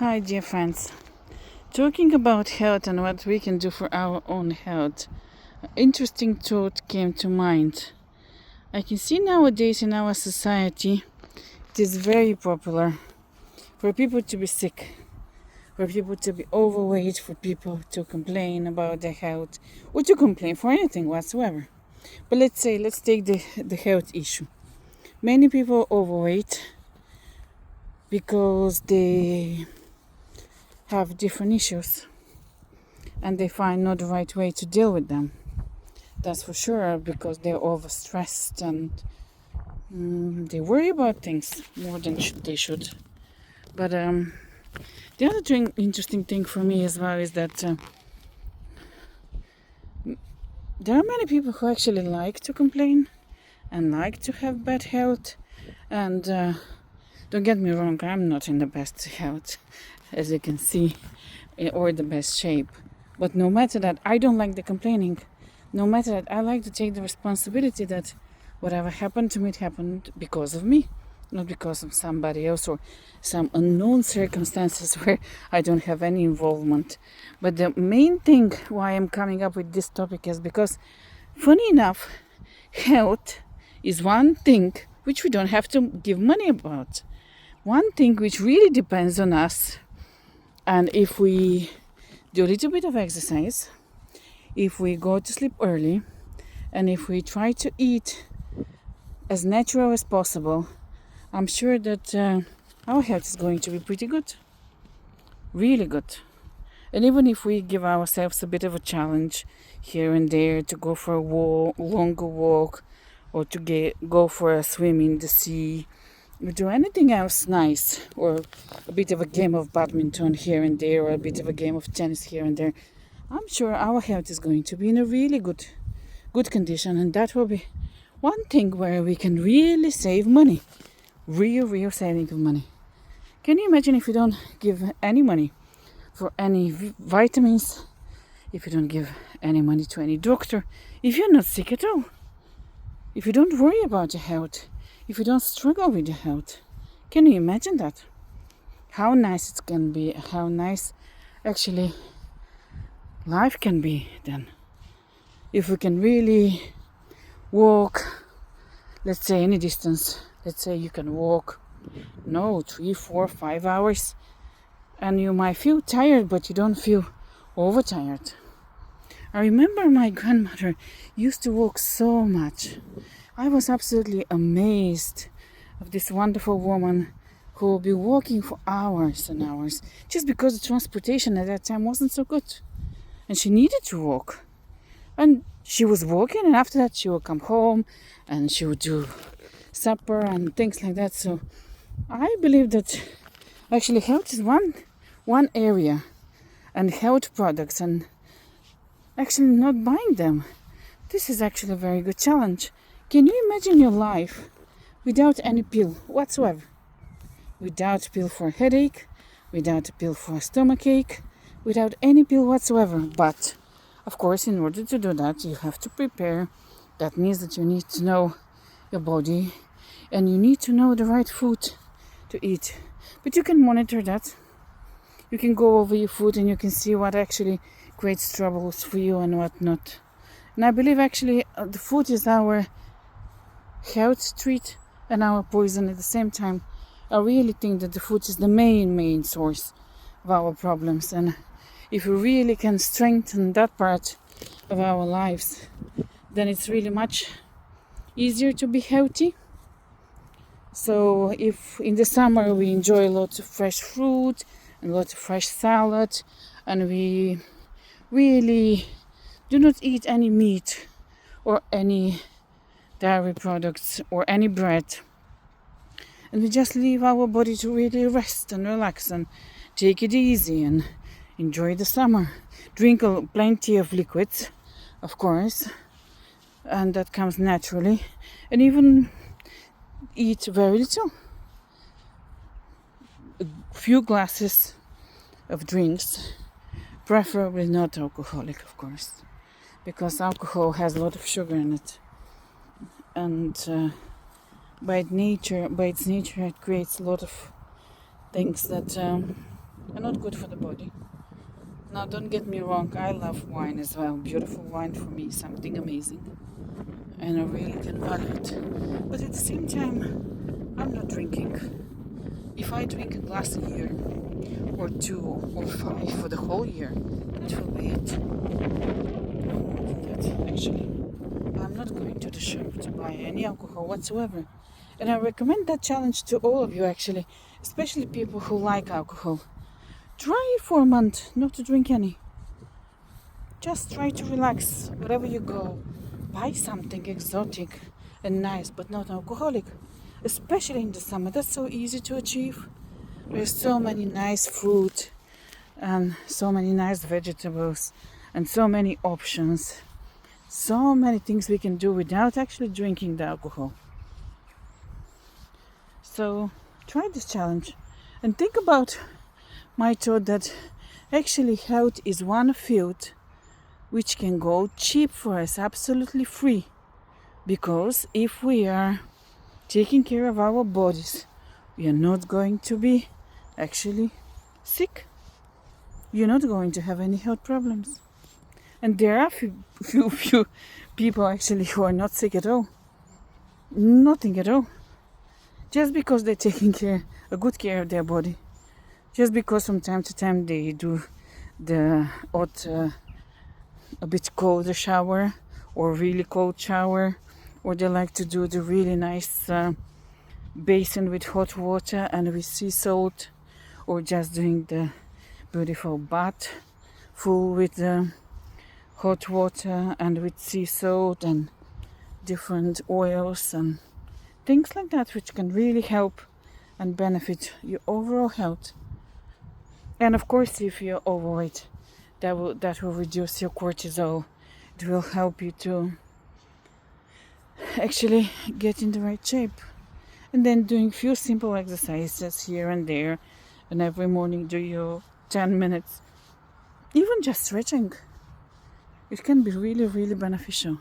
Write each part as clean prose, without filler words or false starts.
Hi, dear friends. Talking about health and what we can do for our own health, an interesting thought came to mind. I can see nowadays in our society it is very popular for people to be sick, for people to be overweight, for people to complain about their health, or to complain for anything whatsoever. But let's take the health issue. Many people are overweight because they have different issues and they find not the right way to deal with them. That's for sure, because they're overstressed and they worry about things more than they should. But the other interesting thing for me as well is that there are many people who actually like to complain and like to have bad health. And don't get me wrong, I'm not in the best health, as you can see, or the best shape. But no matter that, I don't like the complaining. No matter that, I like to take the responsibility that whatever happened to me, it happened because of me, not because of somebody else or some unknown circumstances where I don't have any involvement. But the main thing why I'm coming up with this topic is because, funny enough, health is one thing which we don't have to give money about. One thing which really depends on us. And if we do a little bit of exercise, if we go to sleep early, and if we try to eat as natural as possible, I'm sure that our health is going to be pretty good. Really good. And even if we give ourselves a bit of a challenge here and there to go for a longer walk, or to go for a swim in the sea, or do anything else nice, or a bit of a game of badminton here and there, or a bit of a game of tennis here and there, I'm sure our health is going to be in a really good condition, and that will be one thing where we can really save money. Real saving of money. Can you imagine if you don't give any money for any vitamins, if you don't give any money to any doctor, if you're not sick at all, if you don't worry about your health, if you don't struggle with your health? Can you imagine that? How nice it can be, how nice actually life can be then. If we can really walk, let's say any distance, let's say you can walk, 3, 4, 5 hours, and you might feel tired, but you don't feel overtired. I remember my grandmother used to walk so much. I was absolutely amazed of this wonderful woman who will be walking for hours and hours just because the transportation at that time wasn't so good. And she needed to walk. And she was walking, and after that she would come home and she would do supper and things like that. So I believe that actually health is one area, and health products and actually not buying them. This is actually a very good challenge. Can you imagine your life without any pill whatsoever? Without pill for a headache, without a pill for a stomachache, without any pill whatsoever. But, of course, in order to do that, you have to prepare. That means that you need to know your body and you need to know the right food to eat. But you can monitor that. You can go over your food and you can see what actually creates troubles for you and what not. And I believe actually the food is our health treat and our poison at the same time. I really think that the food is the main source of our problems, and if we really can strengthen that part of our lives, then it's really much easier to be healthy. So if in the summer we enjoy lots of fresh fruit and lots of fresh salad, and we really do not eat any meat or any dairy products or any bread, and we just leave our body to really rest and relax and take it easy and enjoy the summer, drink plenty of liquids, of course, and that comes naturally, and even eat very little, a few glasses of drinks, preferably not alcoholic, of course, because alcohol has a lot of sugar in it, and by its nature it creates a lot of things that and not good for the body. Now, don't get me wrong, I love wine as well. Beautiful wine for me is something amazing, and I really can value it. But at the same time, I'm not drinking. If I drink a glass a year, or 2 or 5 for the whole year, that will be it. No more than that, actually. I'm not going to the shop to buy any alcohol whatsoever. And I recommend that challenge to all of you, actually, especially people who like alcohol. Try for a month not to drink any. Just try to relax wherever you go. Buy something exotic and nice, but not alcoholic. Especially in the summer, that's so easy to achieve. There's so many nice fruit and so many nice vegetables and so many options. So many things we can do without actually drinking the alcohol. So try this challenge and think about my thought that actually health is one field which can go cheap for us, absolutely free. Because if we are taking care of our bodies, we are not going to be actually sick. You're not going to have any health problems. And there are few people actually who are not sick at all. Nothing at all. Just because they're taking a good care of their body. Just because from time to time they do the odd, a bit colder shower or really cold shower, or they like to do the really nice basin with hot water and with sea salt, or just doing the beautiful bath full with hot water and with sea salt and different oils and things like that, which can really help and benefit your overall health. And of course, if you're overweight, that will reduce your cortisol. It will help you to actually get in the right shape. And then doing few simple exercises here and there, and every morning do your 10 minutes, even just stretching. It can be really, really beneficial.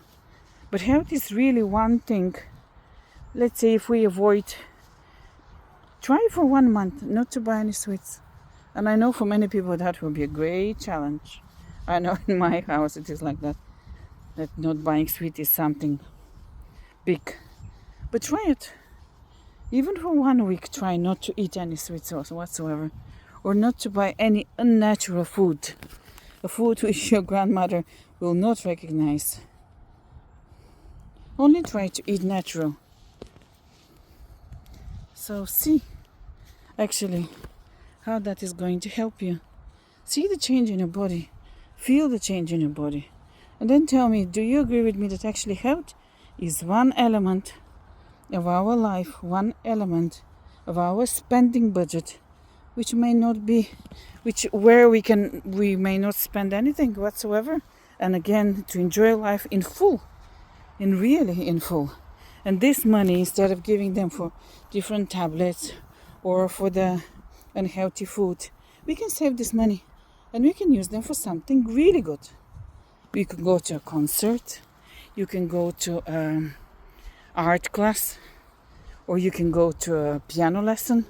But health is really one thing. Let's say if we avoid, try for 1 month not to buy any sweets. And I know for many people that will be a great challenge. I know in my house it is like that not buying sweet is something big. But try it. Even for 1 week, try not to eat any sweets whatsoever. Or not to buy any unnatural food. A food which your grandmother will not recognize. Only try to eat natural. So see, actually, how that is going to help you. See the change in your body. Feel the change in your body. And then tell me, do you agree with me that actually health is one element of our life, one element of our spending budget, which may not be, where we may not spend anything whatsoever, and again to enjoy life in full, really in full. And this money, instead of giving them for different tablets or for the unhealthy food, we can save this money and we can use them for something really good. You can go to a concert, you can go to an art class, or you can go to a piano lesson.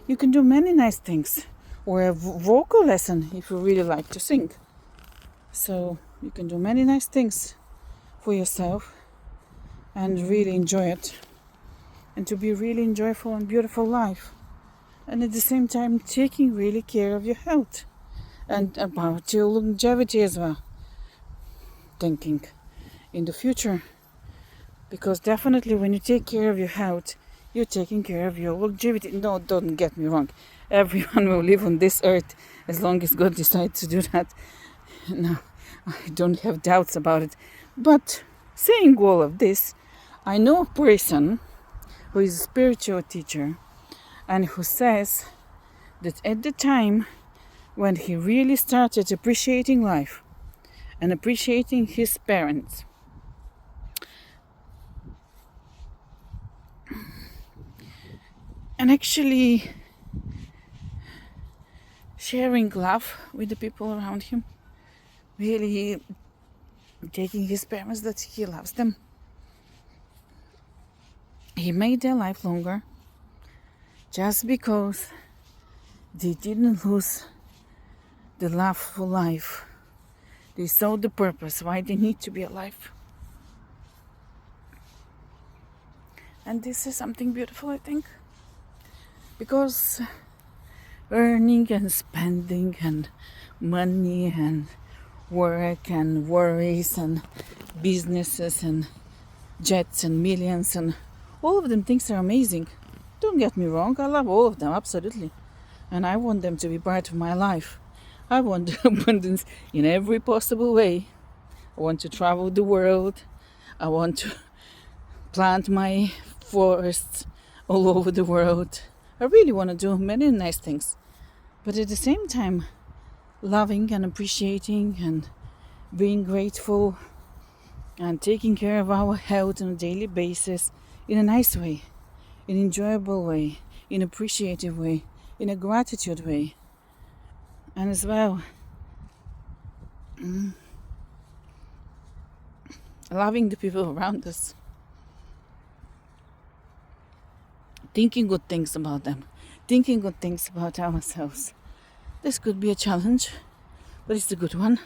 You can do many nice things, or a vocal lesson if you really like to sing. So you can do many nice things for yourself and really enjoy it, and to be really enjoyable and beautiful life, and at the same time taking really care of your health and about your longevity as well, thinking in the future, because definitely when you take care of your health, you're taking care of your longevity. No, don't get me wrong, everyone will live on this earth as long as God decides to do that. No, I don't have doubts about it. But saying all of this, I know a person who is a spiritual teacher and who says that at the time when he really started appreciating life and appreciating his parents, and actually sharing love with the people around him, really taking his parents that he loves them, he made their life longer just because they didn't lose the love for life. They saw the purpose, why they need to be alive. And this is something beautiful, I think. Because earning and spending and money and work and worries and businesses and jets and millions and all of them things are amazing. Don't get me wrong, I love all of them, absolutely. And I want them to be part of my life. I want abundance in every possible way. I want to travel the world. I want to plant my forests all over the world. I really want to do many nice things. But at the same time, loving and appreciating and being grateful and taking care of our health on a daily basis in a nice way, in an enjoyable way, in an appreciative way, in a gratitude way. And as well, loving the people around us, thinking good things about them, thinking good things about ourselves. This could be a challenge, but it's a good one,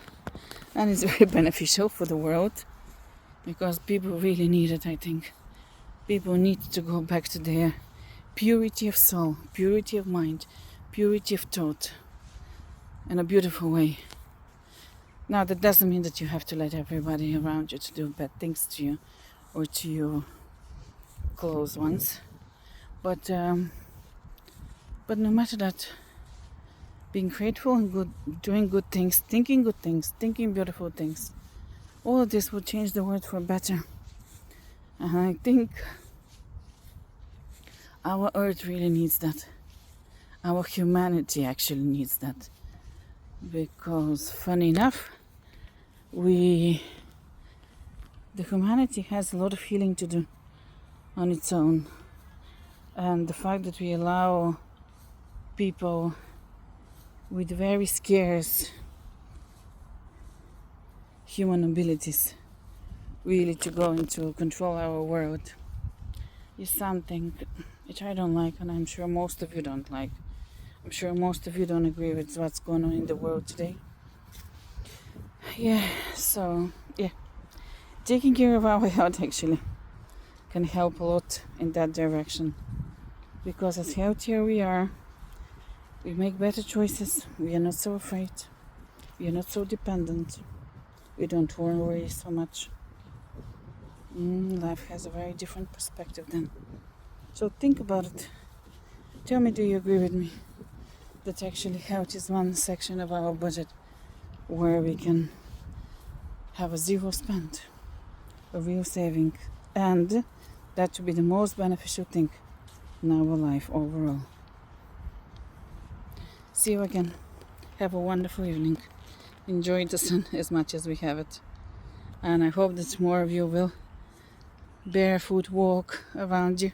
and it's very beneficial for the world, because people really need it, I think. People need to go back to their purity of soul, purity of mind, purity of thought, in a beautiful way. Now, that doesn't mean that you have to let everybody around you to do bad things to you or to your close ones. But no matter that, being grateful and good, doing good things, thinking beautiful things, all of this will change the world for better. And I think our earth really needs that. Our humanity actually needs that. Because funny enough, the humanity has a lot of healing to do on its own. And the fact that we allow people with very scarce human abilities really to go into control our world is something which I don't like, and I'm sure most of you don't like. I'm sure most of you don't agree with what's going on in the world today. Taking care of our health actually can help a lot in that direction. Because as healthier we are, we make better choices. We are not so afraid. We are not so dependent. We don't worry so much. Life has a very different perspective then. So think about it. Tell me, do you agree with me that actually health is one section of our budget where we can have a zero spend, a real saving, and that would be the most beneficial thing in our life overall. See you again. Have a wonderful evening. Enjoy the sun as much as we have it. And I hope that more of you will barefoot walk around you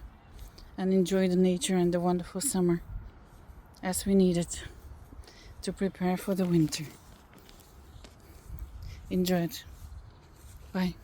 and enjoy the nature and the wonderful summer as we need it to prepare for the winter. Enjoy it. Bye.